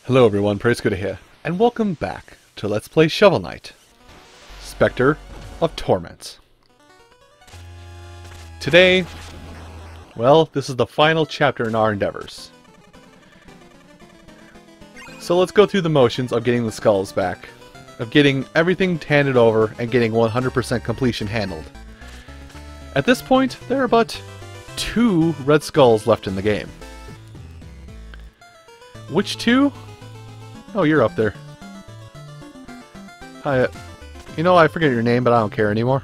Hello everyone, Praise here, and welcome back to Let's Play Shovel Knight, Specter of Torment. Today, well, this is the final chapter in our endeavors. So let's go through the motions of getting the skulls back, of getting everything handed over, and getting 100% completion handled. At this point, there are but 2 red skulls left in the game. Which 2? Oh, you're up there. Hi. You know, I forget your name, but I don't care anymore.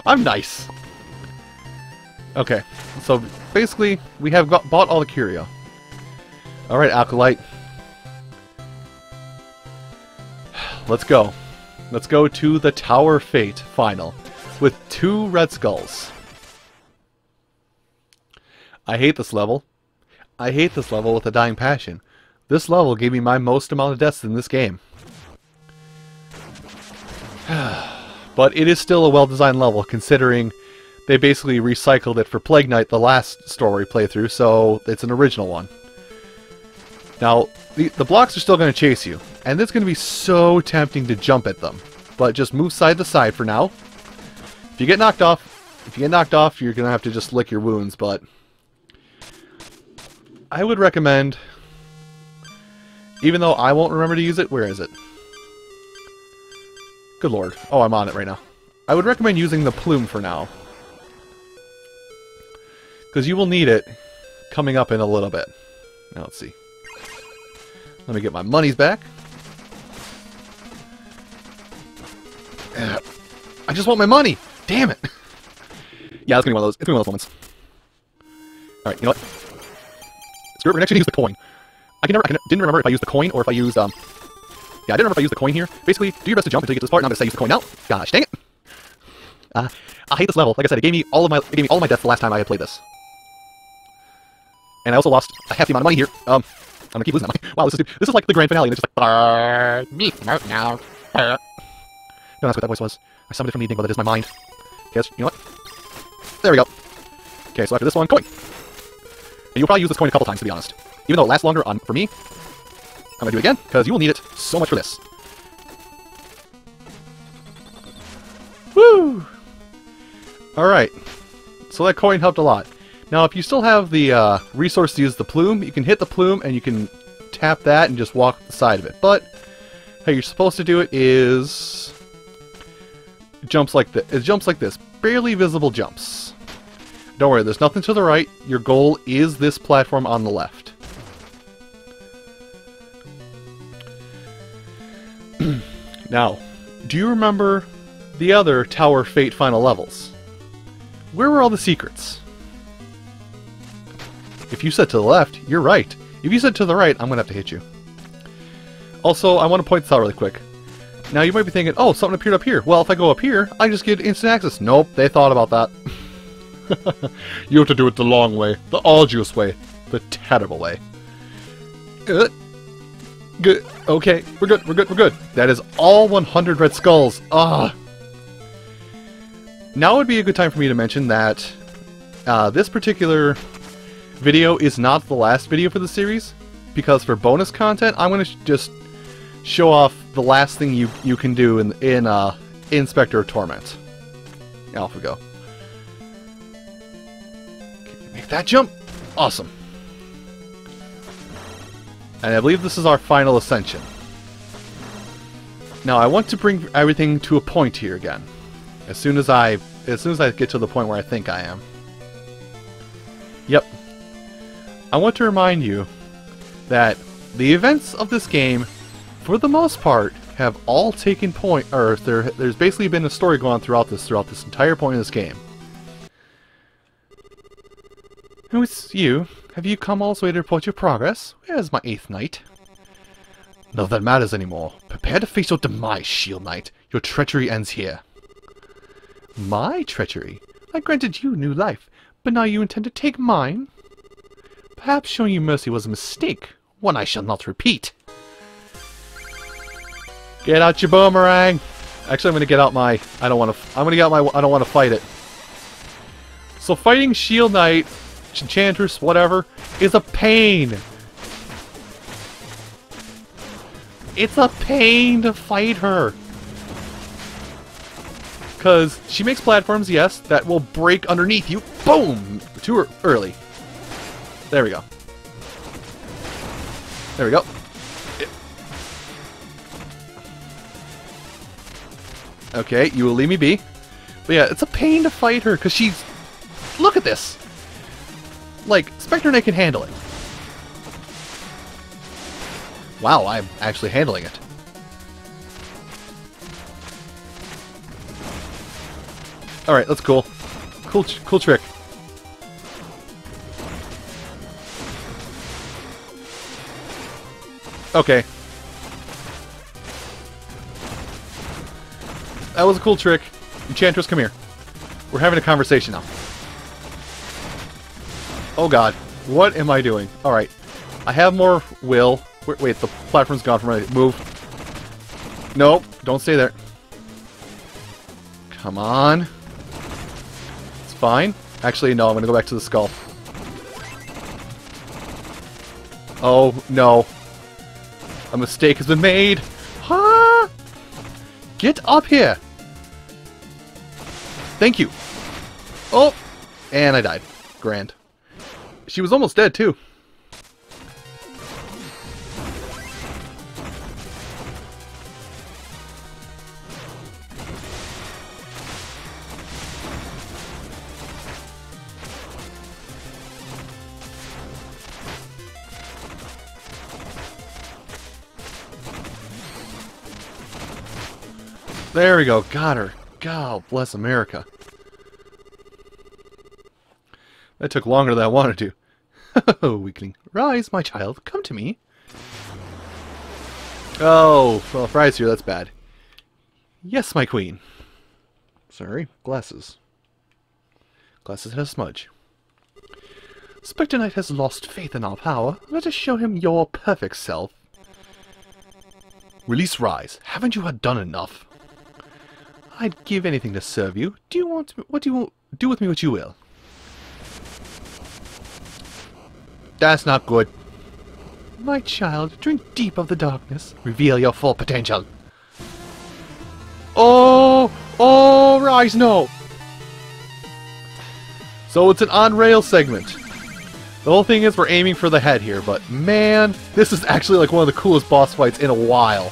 I'm nice. Okay, so basically, we have bought all the curio. Alright, Acolyte. Let's go. Let's go to the Tower Fate final with 2 red skulls. I hate this level. I hate this level with a dying passion. This level gave me my most amount of deaths in this game. But it is still a well-designed level, considering they basically recycled it for Plague Knight, the last story playthrough, so it's an original one. Now, the blocks are still going to chase you, and it's going to be so tempting to jump at them. But just move side to side for now. If you get knocked off, you're going to have to just lick your wounds, but I would recommend, even though I won't remember to use it, where is it? Good lord. Oh, I'm on it right now. I would recommend using the plume for now, because you will need it coming up in a little bit. Now, let's see. Let me get my monies back. I just want my money! Damn it! Yeah, it's gonna be one of those. It's gonna be one of those moments. Alright, you know what? Screw it, we're gonna actually use the coin. I didn't remember if I used the coin or if I used, yeah, I didn't remember if I used the coin here. Basically, do your best to jump until you get to this part, and I'm gonna say use the coin now. Gosh, dang it! I hate this level. Like I said, it gave me all of my deaths the last time I had played this. And I also lost a half the amount of money here. I'm gonna keep losing that money. Wow, this is like the grand finale, and it's just like, me, no. Don't ask what that voice was. I summoned it from the evening, but that is my mind. Okay, you know what? There we go. Okay, so after this one, coin. And you'll probably use this coin a couple times, to be honest. Even though it lasts longer for me, I'm gonna do it again, because you will need it so much for this. Woo! Alright. So that coin helped a lot. Now, if you still have the resource to use the plume, you can hit the plume and you can tap that and just walk the side of it. But how you're supposed to do it is it jumps like this. It jumps like this. Barely visible jumps. Don't worry, there's nothing to the right. Your goal is this platform on the left. Now, do you remember the other Tower Fate final levels? Where were all the secrets? If you said to the left, you're right. If you said to the right, I'm going to have to hit you. Also, I want to point this out really quick. Now, you might be thinking, oh, something appeared up here. Well, if I go up here, I just get instant access. Nope, they thought about that. You have to do it the long way, the arduous way, the terrible way. Good. Okay, we're good. That is all 100 red skulls. Now would be a good time for me to mention that this particular video is not the last video for the series, because for bonus content, I'm going to just show off the last thing you can do in Specter of Torment. Off we go. Can you make that jump? Awesome. And I believe this is our final ascension. Now I want to bring everything to a point here again. As soon as I get to the point where I think I am. Yep. I want to remind you that the events of this game, for the most part, have all taken point, or there's basically been a story going on throughout this entire point of this game. Who is you? Have you come all this way to report your progress? Where's my 8th knight? None of that matters anymore. Prepare to face your demise, Shield Knight. Your treachery ends here. My treachery? I granted you new life, but now you intend to take mine? Perhaps showing you mercy was a mistake, one I shall not repeat. Get out your boomerang! Actually, I'm gonna get out my... I don't want to fight it. So fighting Shield Knight, Enchantress, whatever, is a pain. It's a pain to fight her. Because she makes platforms, yes, that will break underneath you. Boom! Too early. There we go. There we go. Okay, you will leave me be. But yeah, it's a pain to fight her, because she's... Look at this! Like, Specter Knight can handle it. Wow, I'm actually handling it. Alright, that's cool. Cool trick. Okay. That was a cool trick. Enchantress, come here. We're having a conversation now. Oh god. What am I doing? Alright. I have more will. Wait, the platform's gone from my move. Nope, don't stay there. Come on. It's fine. Actually, no, I'm gonna go back to the skull. Oh, no. A mistake has been made. Huh? Get up here. Thank you. Oh, and I died. Grand. She was almost dead, too. There we go. Got her. God bless America. That took longer than I wanted to. Oh, weakling. Rise, my child. Come to me. Oh, well, if Rise here, that's bad. Yes, my queen. Sorry, glasses. Glasses had a smudge. Specter Knight has lost faith in our power. Let us show him your perfect self. Release Rise. Haven't you done enough? I'd give anything to serve you. Do you want... What do you... Do with me what you will. That's not good. My child, drink deep of the darkness. Reveal your full potential. Oh! Oh, Rise, no! So it's an on-rail segment. The whole thing is we're aiming for the head here, but man, this is actually like one of the coolest boss fights in a while.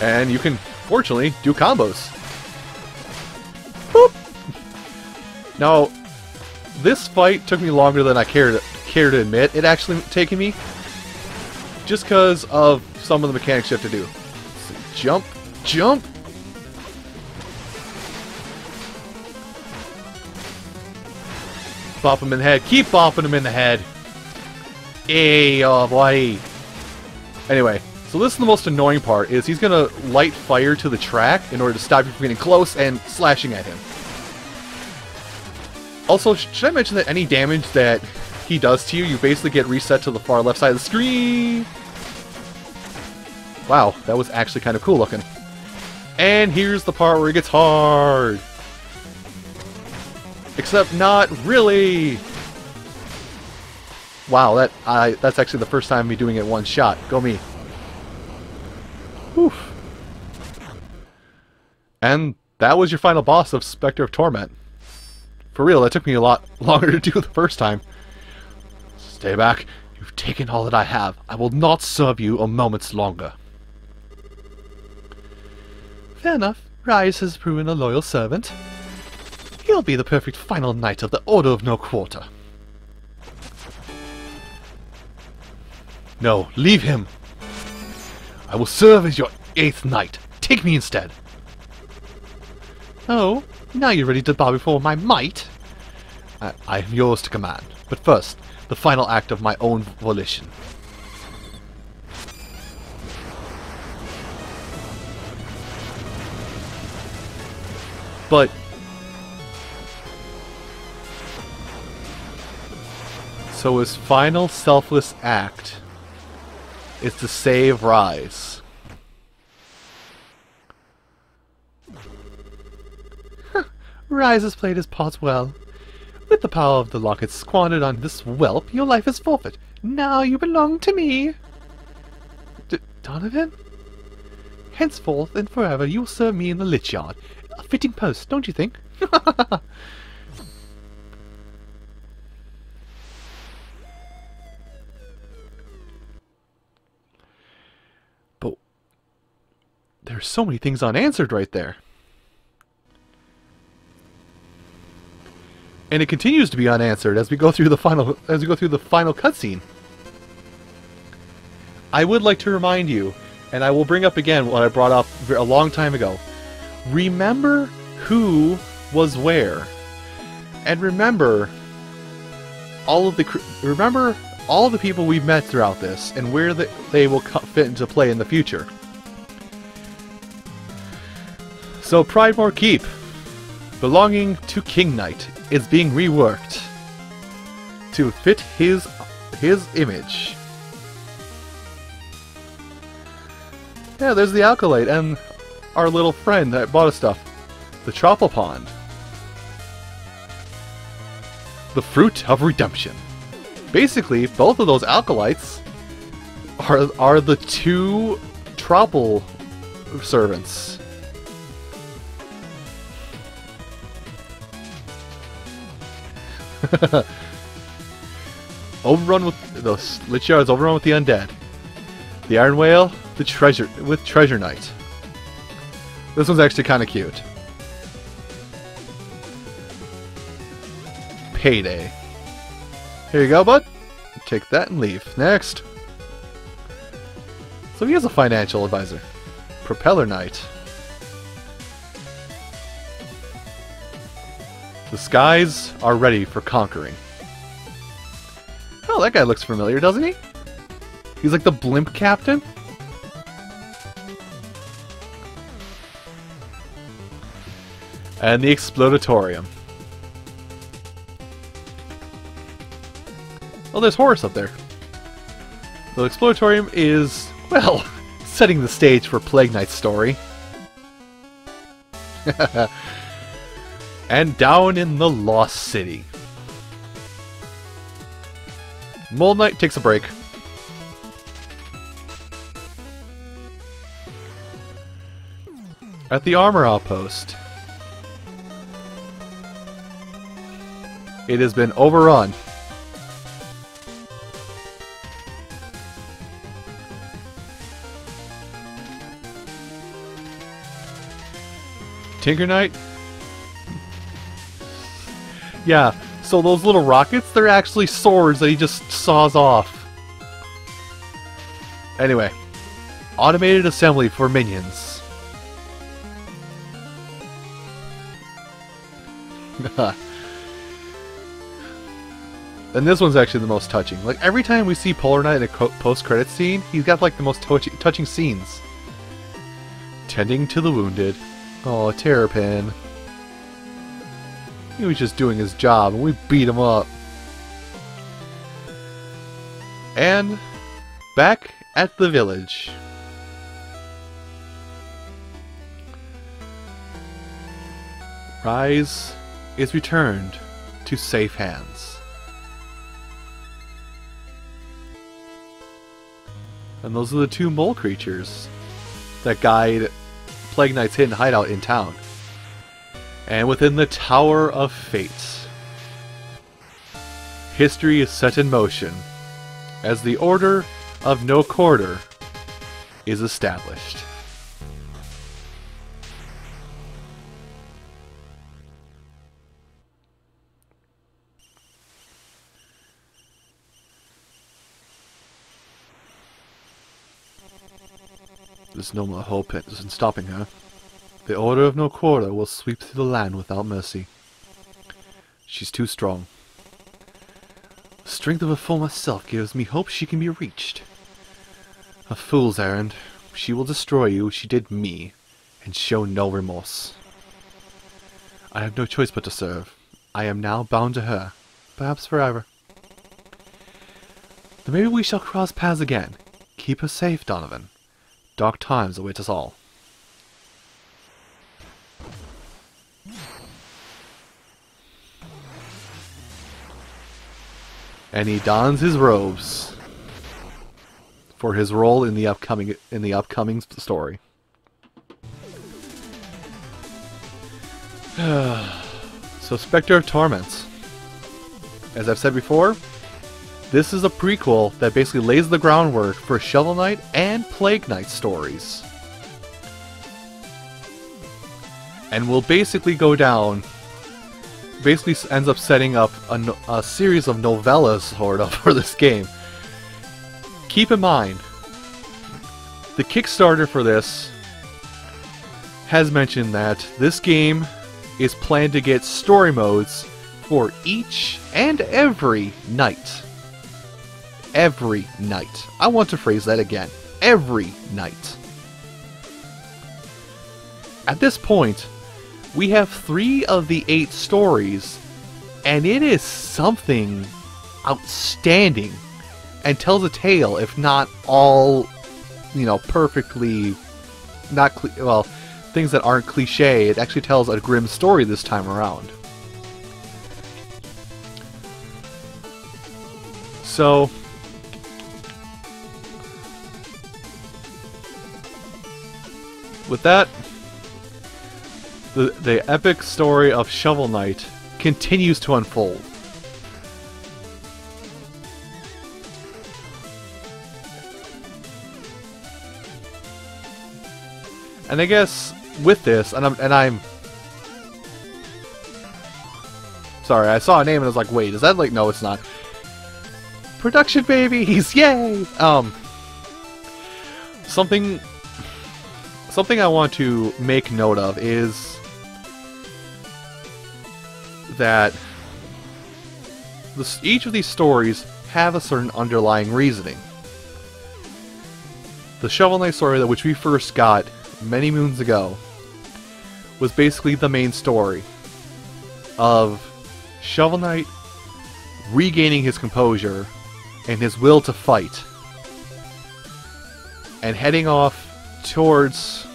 And you can, fortunately, do combos. Boop. Now, this fight took me longer than I care to admit. It actually taken me just because of some of the mechanics you have to do. So jump, jump. Bop him in the head. Keep bopping him in the head. Hey, oh boy. Anyway. So this is the most annoying part, is he's gonna light fire to the track in order to stop you from getting close and slashing at him. Also, should I mention that any damage that he does to you, you basically get reset to the far left side of the screen? Wow, that was actually kind of cool looking. And here's the part where it gets hard. Except not really. Wow, that's actually the first time me doing it one shot. Go me. Oof. And that was your final boss of Specter of Torment. For real, that took me a lot longer to do the first time. Stay back. You've taken all that I have. I will not serve you a moment longer. Fair enough. Rise has proven a loyal servant. He'll be the perfect final knight of the Order of No Quarter. No, leave him. I will serve as your 8th knight. Take me instead. Oh, now you're ready to bow before my might? I am yours to command. But first, the final act of my own volition. But... so his final selfless act is to save Rise. Rise has played his part well. With the power of the locket squandered on this whelp, your life is forfeit. Now you belong to me. Donovan? Henceforth and forever you will serve me in the lich yard. A fitting post, don't you think? But there's so many things unanswered right there. And it continues to be unanswered as we go through the final cutscene. I would like to remind you, and I will bring up again what I brought up a long time ago. Remember who was where, and remember all of the people we've met throughout this, and where they will fit into play in the future. So Pridemore Keep, belonging to King Knight, is being reworked to fit his image. Yeah, there's the Alkalite and our little friend that bought us stuff. The Troupple Pond. The Fruit of Redemption. Basically, both of those Alkalites are the two Troupple servants. Overrun with the Lich Yard is overrun with the undead. The Iron Whale, the Treasure Knight. This one's actually kind of cute. Payday. Here you go, bud. Take that and leave. Next. So he has a financial advisor. Propeller Knight. The skies are ready for conquering. Oh, that guy looks familiar, doesn't he? He's like the blimp captain? And the Explodatorium. Oh, there's Horace up there. The Explodatorium is, well, setting the stage for Plague Knight's story. And down in the Lost City. Mold Knight takes a break. At the armor outpost. It has been overrun. Tinker Knight? Yeah, so those little rockets, they're actually swords that he just saws off. Anyway, automated assembly for minions. And this one's actually the most touching. Like, every time we see Polar Knight in a post-credits scene, he's got, like, the most touching scenes. Tending to the wounded. Oh, Terrapin. He was just doing his job, and we beat him up. And back at the village. Rise is returned to safe hands. And those are the two mole creatures that guide Plague Knight's hidden hideout in town. And within the Tower of Fate, history is set in motion as the Order of No Quarter is established. There's no more hope in stopping her. The Order of No Quarter will sweep through the land without mercy. She's too strong. The strength of her former self gives me hope she can be reached. A fool's errand. She will destroy you as she did me, and show no remorse. I have no choice but to serve. I am now bound to her, perhaps forever. Then maybe we shall cross paths again. Keep her safe, Donovan. Dark times await us all. And he dons his robes. for his role in the upcoming story. So, Specter of Torment. As I've said before, this is a prequel that basically lays the groundwork for Shovel Knight and Plague Knight stories. And will basically go down, basically ends up setting up a series of novellas, sort of, for this game. Keep in mind, the Kickstarter for this has mentioned that this game is planned to get story modes for each and every night. Every night. I want to phrase that again. Every night. At this point, we have 3 of the 8 stories, and it is something outstanding, and tells a tale, if not all, you know, perfectly, well, things that aren't cliche. It actually tells a grim story this time around. So, with that, the epic story of Shovel Knight continues to unfold. And I guess with this, and I'm sorry, I saw a name and I was like, wait, is that like, no, it's not. Production babies, yay! Something I want to make note of is that each of these stories have a certain underlying reasoning. The Shovel Knight story, which we first got many moons ago, was basically the main story of Shovel Knight regaining his composure and his will to fight, and heading off towards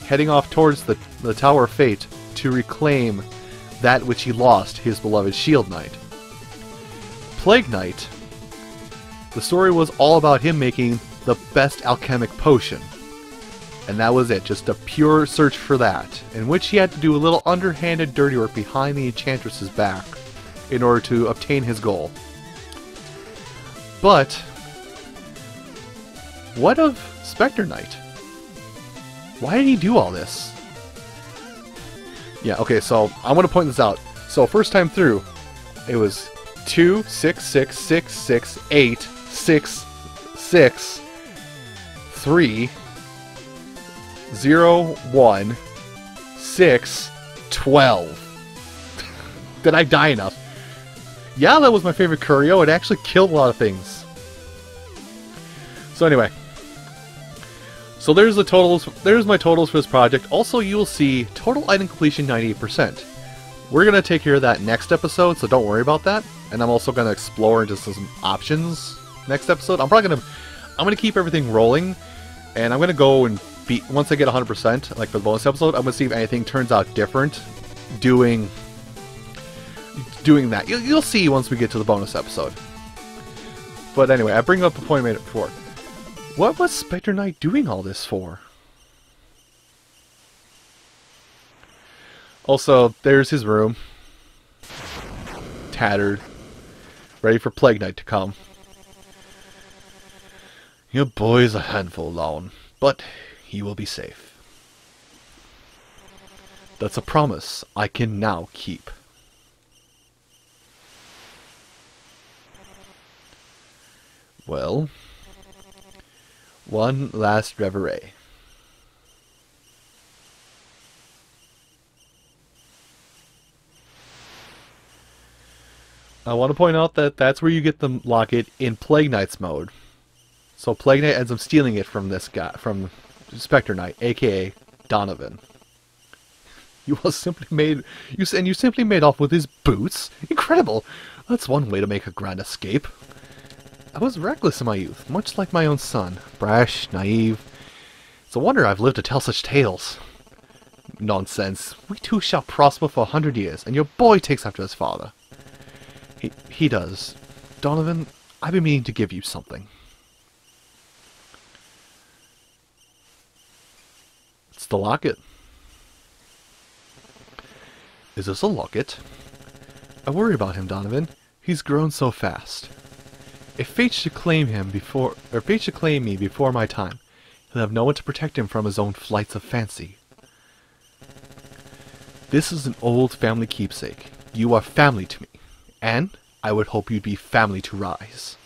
the Tower of Fate to reclaim that which he lost, his beloved Shield Knight. Plague Knight, the story was all about him making the best alchemic potion. And that was it, just a pure search for that, in which he had to do a little underhanded dirty work behind the Enchantress's back in order to obtain his goal. But what of Specter Knight? Why did he do all this? Yeah, okay, so I'm going to point this out. So first time through, it was 2, 6, 6, 6, 6, 8, 6, 6, 3, 0, 1, 6, 12. Did I die enough? Yeah, that was my favorite curio. It actually killed a lot of things. So anyway. So there's the totals. There's my totals for this project. Also, you will see total item completion 98%. We're going to take care of that next episode, so don't worry about that. And I'm also going to explore into some options next episode. I'm going to keep everything rolling, and I'm going to go and beat, once I get 100%, like for the bonus episode, I'm going to see if anything turns out different doing that. You'll see once we get to the bonus episode. But anyway, I bring up a point I made before. What was Specter Knight doing all this for? Also, there's his room. Tattered. Ready for Plague Knight to come. Your boy's a handful, Lon, but he will be safe. That's a promise I can now keep. Well, one last reverie. I want to point out that that's where you get the locket in Plague Knight's mode. So Plague Knight ends up stealing it from this guy, from Specter Knight, aka Donovan. You simply made off with his boots. Incredible! That's one way to make a grand escape. I was reckless in my youth, much like my own son. Brash, naive. It's a wonder I've lived to tell such tales. Nonsense. We two shall prosper for 100 years, and your boy takes after his father. He does. Donovan, I've been meaning to give you something. the locket. Is this a locket? I worry about him, Donovan. He's grown so fast. If fate should claim me before my time, he'll have no one to protect him from his own flights of fancy. This is an old family keepsake. You are family to me, and I would hope you'd be family to Rise.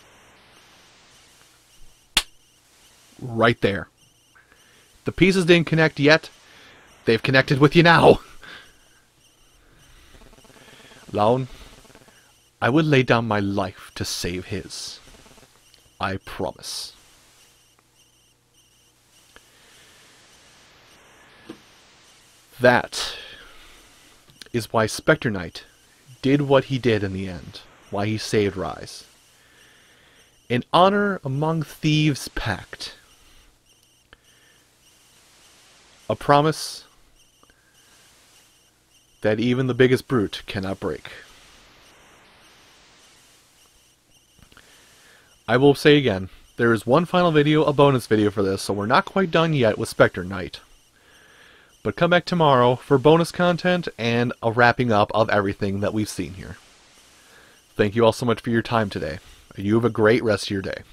Right there. The pieces didn't connect yet. They've connected with you now. Lone, I would lay down my life to save his. I promise. That is why Specter Knight did what he did in the end. Why he saved Rise. An honor among thieves pact. A promise that even the biggest brute cannot break. I will say again, there is one final video, a bonus video for this, so we're not quite done yet with Specter Knight. But come back tomorrow for bonus content and a wrapping up of everything that we've seen here. Thank you all so much for your time today, and you have a great rest of your day.